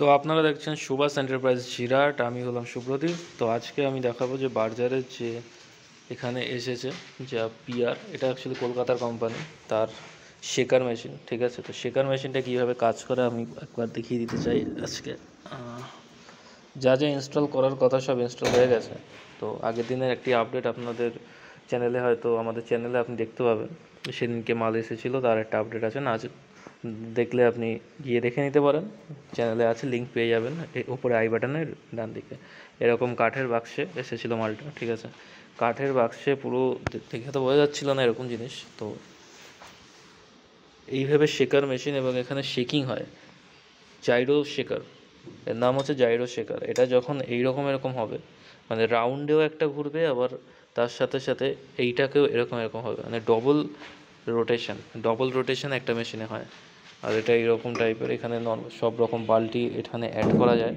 তো আপনারা দেখছেন সুভাষ এন্টারপ্রাইজ জিরাট। আমি হলাম সুব্রদীপ। তো আজকে আমি দেখাবো যে বার্জারের যে এখানে এসেছে যা পিআর, এটা অ্যাকচুয়ালি কলকাতার কোম্পানি, তার শেকার মেশিন। ঠিক আছে, তো শেকার মেশিনটা কীভাবে কাজ করে আমি একবার দেখিয়ে দিতে চাই আজকে। যা যা ইনস্টল করার কথা সব ইনস্টল হয়ে গেছে। তো আগের দিনের একটি আপডেট আপনাদের চ্যানেলে, হয়তো আমাদের চ্যানেলে আপনি দেখতে পাবেন, সেদিনকে মাল এসেছিলো তার একটা আপডেট আছে না, দেখলে আপনি গিয়ে দেখে নিতে পারেন, চ্যানেলে আছে, লিঙ্ক পেয়ে যাবেন উপরে আই বাটনের ডান দিকে। এরকম কাঠের বাক্সে এসেছিলো মালটা। ঠিক আছে, কাঠের বাক্সে পুরো দেখে তো বোঝা যাচ্ছিল না এরকম জিনিস। তো এইভাবে শেকার মেশিন, এবং এখানে শেকিং হয়, জাইরো শেকার, এর নাম হচ্ছে জাইরো শেকার। এটা যখন এইরকম এরকম হবে, মানে রাউন্ডেও একটা ঘুরবে, আবার তার সাথে সাথে এইটাকেও এরকম এরকম হবে, মানে ডবল রোটেশন একটা মেশিনে হয়। আর এটা এইরকম টাইপের, এখানে সব রকম বাল্টি এখানে অ্যাড করা যায়,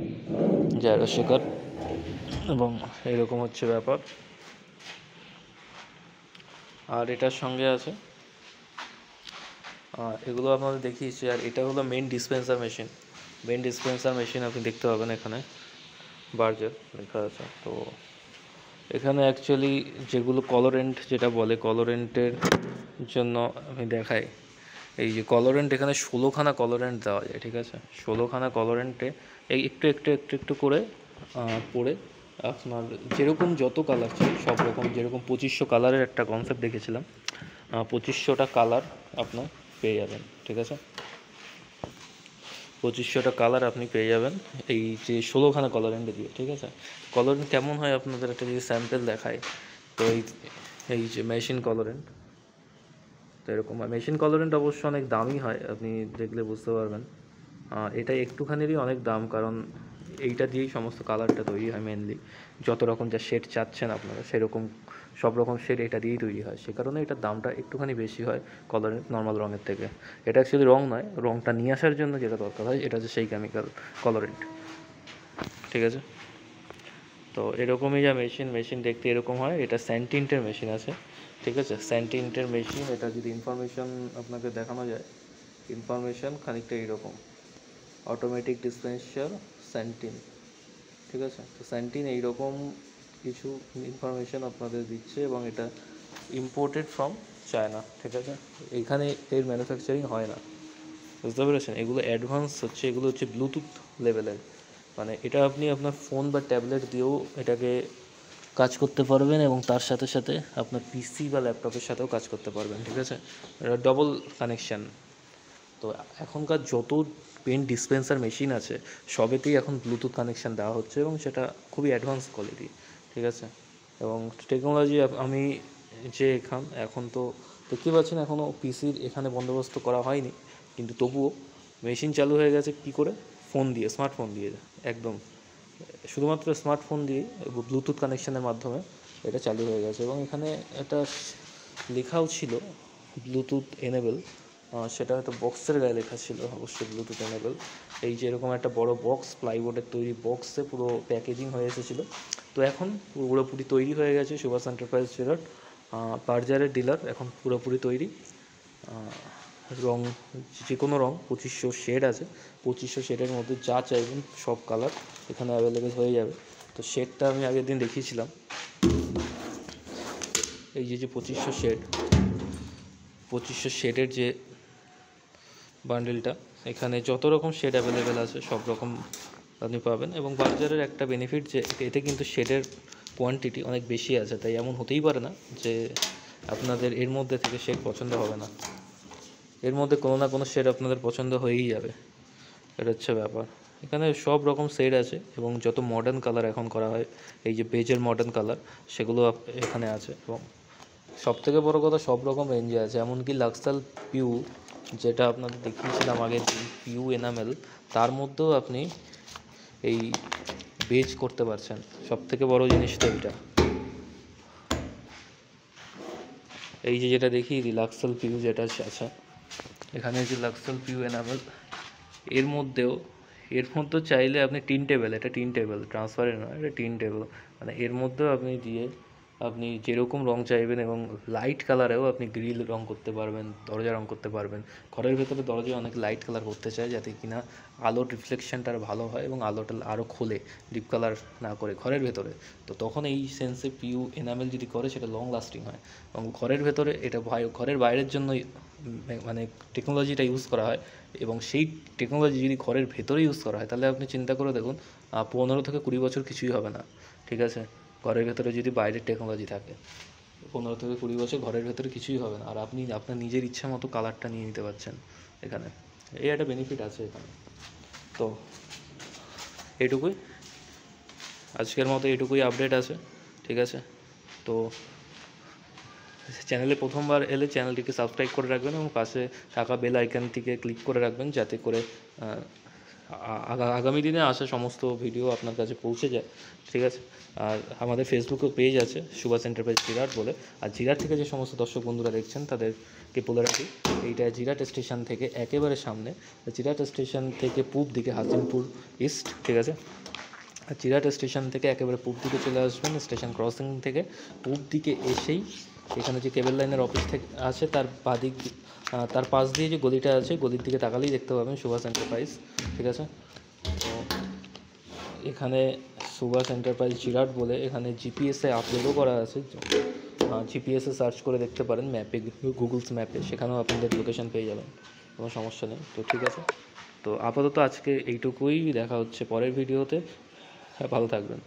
জাইরো শেকার, এবং এইরকম হচ্ছে ব্যাপার। আর এটার সঙ্গে আছে এগুলো আপনাদের দেখিয়েছি। আর এটা হলো মেইন ডিসপেন্সার মেশিন, আপনি দেখতে পাবেন এখানে বার্জার লেখা আছে। তো এখানে অ্যাকচুয়ালি যেগুলো কলোরেন্ট, যেটা বলে কলোরেন্টের জন্য আমি দেখাই, এই যে কলোরেন্ট, এখানে 16খানা কলোরেন্ট দেওয়া যায়। ঠিক আছে, 16খানা কলোরেন্টে এই একটু একটু একটু একটু করে পড়ে আপনার যেরকম যত কালার চাই সব রকম, যেরকম 2500 কালারের একটা কনসেপ্ট দেখেছিলাম, 2500টা কালার আপনার পেয়ে যাবেন। ঠিক আছে, 2500টা কালার আপনি পেয়ে যাবেন এই যে 16খানা কলোরেন্ট দিয়ে। ঠিক আছে, কলোরেন্ট কেমন হয় আপনাদের একটা যদি স্যাম্পেল দেখায়, তো এই যে মেশিন কলোরেন্ট, তো এরকম মেশিন কলোরেন্ট অবশ্য অনেক দামি হয়, আপনি দেখলে বুঝতে পারবেন। এটা একটুখানিরই অনেক দাম, কারণ এইটা দিয়েই সমস্ত কালারটা তৈরি হয় মেনলি। যত রকম যা শেড চাচ্ছেন আপনারা, সেরকম সব রকম শেড এটা দিয়েই তৈরি হয়, সে কারণে এটার দামটা একটুখানি বেশি হয় কলোরেন্ট নর্মাল রঙের থেকে। এটা অ্যাকচুয়ালি রঙ নয়, রঙটা নিয়ে আসার জন্য যেটা দরকার হয় এটা হচ্ছে সেই কেমিক্যাল কলোরেন্ট। ঠিক আছে, তো এরকমই যা মেশিন দেখতে এরকম হয়। এটা স্যান্টিন্টের মেশিন আছে। ঠিক আছে, স্যান্টিন্টের মেশিন, এটা যদি ইনফরমেশন আপনাকে দেখানো যায়, ইনফরমেশন খানিকটা এইরকম, অটোমেটিক ডিসপেন্সার স্যান্টিন। ঠিক আছে, তো স্যান্টিন এইরকম কিছু ইনফরমেশন আপনাদের দিচ্ছে, এবং এটা ইম্পোর্টেড ফ্রম চায়না। ঠিক আছে, এখানে এর ম্যানুফ্যাকচারিং হয় না, বুঝতে পেরেছেন। এগুলো অ্যাডভান্স হচ্ছে, এগুলো হচ্ছে ব্লুটুথ লেভেলের, মানে এটা আপনি আপনার ফোন বা ট্যাবলেট দিয়েও এটাকে কাজ করতে পারবেন, এবং তার সাথে সাথে আপনার পিসি বা ল্যাপটপের সাথেও কাজ করতে পারবেন। ঠিক আছে, এটা ডবল কানেকশান। তো এখনকার যত পেন ডিসপেন্সার মেশিন আছে সবেতেই এখন ব্লুটুথ কানেকশান দেওয়া হচ্ছে, এবং সেটা খুবই অ্যাডভান্স কোয়ালিটি। ঠিক আছে, এবং টেকনোলজি আমি যে এখন তো দেখতে পাচ্ছেন, এখনও পিসির এখানে বন্দোবস্ত করা হয়নি, কিন্তু তবুও মেশিন চালু হয়ে গেছে কী করে, ফোন দিয়ে, স্মার্টফোন দিয়ে, একদম শুধুমাত্র স্মার্টফোন দিয়ে ব্লুটুথ কানেকশানের মাধ্যমে এটা চালু হয়ে গেছে। এবং এখানে একটা লেখাও ছিল ব্লুটুথ এনেবল, সেটা হয়তো বক্সের গায়ে লেখা ছিল অবশ্যই ব্লুটুথ এনেবল। এই যে এরকম একটা বড় বক্স, প্লাইবোর্ডের তৈরি বক্সে পুরো প্যাকেজিং হয়ে এসেছিলো। তো এখন পুরোপুরি তৈরি হয়ে গেছে। সুভাষ এন্টারপ্রাইজ জিরাট বার্জারের ডিলার এখন পুরোপুরি তৈরি। রং, যে কোনো রং, 2500 শেড আছে, 2500 শেডের মধ্যে যা চাইবেন সব কালার এখানে অ্যাভেলেবেল হয়ে যাবে। তো শেডটা আমি আগের দিন দেখিয়েছিলাম, এই যে 2500 শেডের যে বান্ডেলটা, এখানে যত রকম শেড অ্যাভেলেবেল আছে সব রকম আপনি পাবেন। এবং বার্জারের একটা বেনিফিট যে এতে কিন্তু শেডের কোয়ান্টিটি অনেক বেশি আছে, তাই এমন হতেই পারে না যে আপনাদের এর মধ্যে থেকে শেড পছন্দ হবে না, এর মধ্যে কোনো না কোনো শেড আপনাদের পছন্দ হয়েই যাবে, এটা হচ্ছে ব্যাপার। এখানে সব রকম শেড আছে, এবং যত মডার্ন কালার এখন করা হয়, এই যে বেজের মডার্ন কালার, সেগুলো এখানে আছে। এবং সবথেকে বড় কথা, সব রকম রেঞ্জে আছে, এমনকি লাক্সাল পিউ, যেটা আপনাদের দেখিয়েছিলাম আগের দিন, পিউ এনামেল, তার মধ্যেও আপনি এই বেজ করতে পারছেন। সবথেকে বড় জিনিস তো এইটা, এই যে যেটা দেখিয়ে দিই লাক্সাল পিউ যেটা আছে এখানে, যে লাক্সাল পিউ এনামেল, এর মধ্যেও চাইলে আপনি টিন টেবিল, এটা টিন টেবিল, ট্রান্সফারের নয়, এটা টিন টেবিল, মানে এর মধ্যেও আপনি দিয়ে আপনি যেরকম রং চাইবেন, এবং লাইট কালারেও আপনি গ্রিল রং করতে পারবেন, দরজা রং করতে পারবেন। ঘরের ভেতরে দরজায় অনেক লাইট কালার করতে চায়, যাতে কিনা আলোর রিফ্লেকশনটা আরও ভালো হয় এবং আলোটা আরও খোলে, ডিপ কালার না করে ঘরের ভেতরে। তো তখন এই সেন্সে পিইউ এনামেল যদি করে, সেটা লং লাস্টিং হয়। এবং ঘরের ভেতরে এটা ঘরের বাইরের জন্যই মানে টেকনোলজিটা ইউজ করা হয়, এবং সেই টেকনোলজি যদি ঘরের ভেতরে ইউজ করা হয়, তাহলে আপনি চিন্তা করে দেখুন 15 থেকে 20 বছর কিছুই হবে না, ঠিক আছে? ঘরের ভেতরে যদি বাইরের টেকনোলজি থাকে, 15 থেকে 20 বছর ঘরের ভেতরে কিছুই হবে না, আর আপনি আপনার নিজের ইচ্ছা মতো কালারটা নিয়ে নিতে পারছেন এখানে। এই একটা বেনিফিট আছে এখানে। তো এটুকুই, আজকের মতো এটুকুই আপডেট আছে, ঠিক আছে? তো চ্যানেলে প্রথমবার এলে চ্যানেলটিকে সাবস্ক্রাইব করে রাখবেন এবং পাশে থাকা বেল আইকনটিকে ক্লিক করে রাখবেন, যাতে করে আগামী দিনে আসা সমস্ত ভিডিও আপনার কাছে পৌঁছে যায়, ঠিক আছে? আর আমাদের ফেসবুকে পেজ আছে সুভাষ এন্টারপ্রাইজ জিরাট বলে। আর জিরাট থেকে যে সমস্ত দর্শক বন্ধুরা দেখছেন, তাদেরকে বলে রাখি, এইটা জিরাট স্টেশন থেকে একেবারে সামনে। জিরাট স্টেশন থেকে পূব দিকে হাসিমপুর ইস্ট, ঠিক আছে? আর জিরাট স্টেশন থেকে একেবারে পূব দিকে চলে আসবেন, স্টেশন ক্রসিং থেকে পূব দিকে এসেই এখানে যে কেবল লাইনের অফিস থেকে আছে, তার বাদিক তার পাশ দিয়ে যে গলিটা আছে, গলির দিকে তাকালেই দেখতে পাবেন সুভাষ এন্টারপ্রাইজ, ঠিক আছে? তো এখানে সুভাষ এন্টারপ্রাইজ জিরাট বলে এখানে জিপিএসে আপলোডও করা আছে, জিপিএসে সার্চ করে দেখতে পারেন, ম্যাপে, গুগলস ম্যাপে, সেখানেও আপনাদের লোকেশন পেয়ে যাবেন, কোনো সমস্যা নেই। তো ঠিক আছে, তো আপাতত আজকে এইটুকুই, দেখা হচ্ছে পরের ভিডিওতে। হ্যাঁ, ভালো থাকবেন।